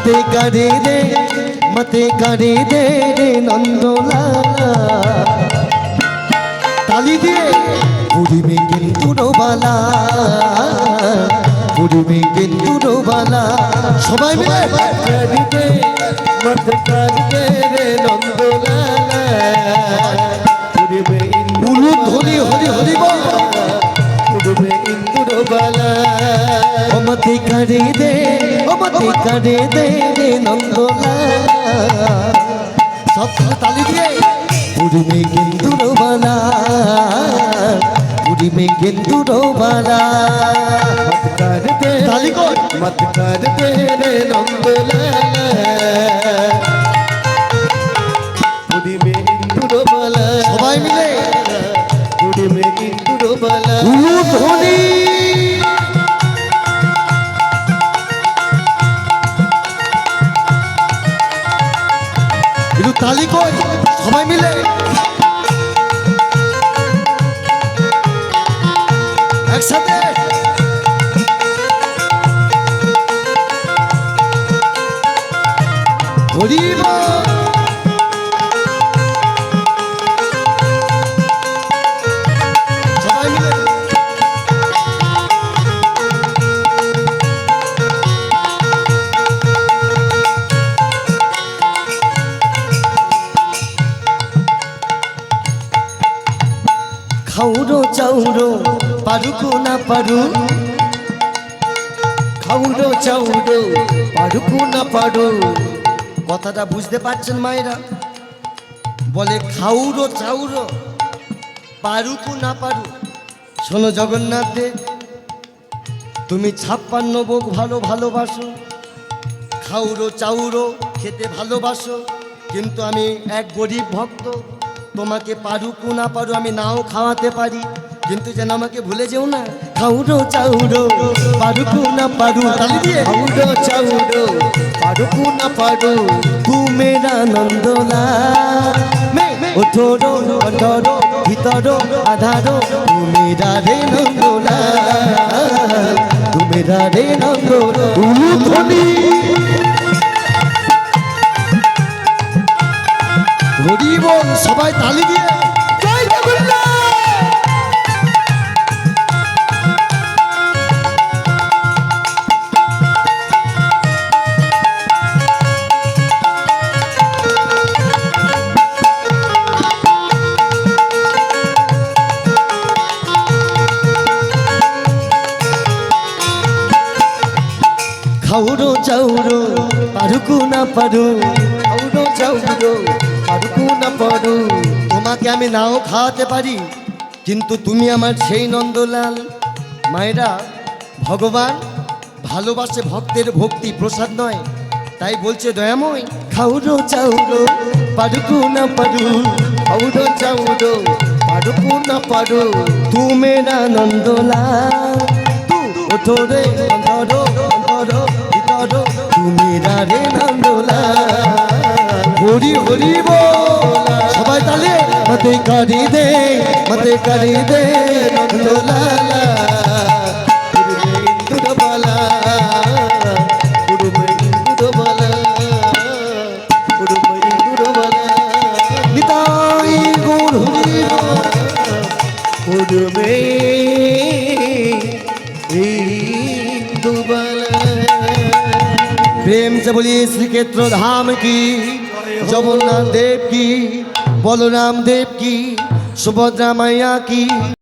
मते करे दे रे नंदलाला ताली दिए बुढ़ी में किंतु रोबाला बुढ़ी में किंतु रोबाला सबाई मिले मते करे दे रे नंदलाला बुढ़ी में बुलु धोली हरि हरि बोल बुढ़ी में किंतु रोबाला मते करे दे रे नंदलाला सब ताली दिए बुढ़ी में किंतु रोबाला बुढ़ी में किंतु रोबाला मत कर दे रे नंदलाला बुढ़ी में किंतु रोबाला सबाई मिले बुढ़ी में किंतु रोबाला धोनी ताली को सबाई मिले एक साथे हरिबा सबाई मिले খাউরো চাউরো পারুকু না পারু খাউরো চাউরো পারুকু না পারু কথাটা বুঝতে পারছেন মায়েরা বলে খাউরো চাউরো পারুকু না পারু শোনো জগন্নাথ দেব তুমি 56 ভোগ ভালোবাসো খাউরো চাউরো খেতে ভালোবাসো কিন্তু আমি এক গরিব ভক্ত তোমাকে পারুকু না পারু আমি নাও খাওয়াতে পারি কিন্তু যেন আমাকে ভুলে যেও না খাউরো চাউরো পারুকু না পারু তালি দিয়ে খাউরো চাউরো পারুকু না পারু তু মেরা নন্দলা মে ওঠোরো অঠোরো ভিতরো আধারো তু মেরা রে নন্দলা তু মেরা রে নন্দলা উলুধ্বনি হরি বল সবাই তালি দিয়ে জয় জগন্নাথ খাউরো চাউরো পারুকু না পারু খাউরো চাউরো পারুকু না পারু তোমাকে আমি নাও খাওয়াতে পারি কিন্তু তুমি আমার সেই নন্দলাল মায়েরা ভগবান ভালোবাসে ভক্তের ভক্তি প্রসাদ নয় তাই বলছে দয়াময় খাউরো চাউরো পারুকু না পারু খাউরো চাউরো পারুকু না পারু তু মেরা নন্দলাল তু ওঠো রে অন্তরো অন্তরো ভিতরো তু মেরা রে নন্দলাল হরি হরি বল সবাই তালে মতে করি দে নন্দলালা গুরু মে ইন্দুরবালা গুরু মে ইন্দুরবালা গুরু মে ইন্দুরবালা নিতাই গৌর হরি গুরু মে ইন্দুরবালা प्रेम से बोलिए श्री क्षेत्र धाम की जगन्नाथ देव की बलराम देव की सुभद्रा मैया की।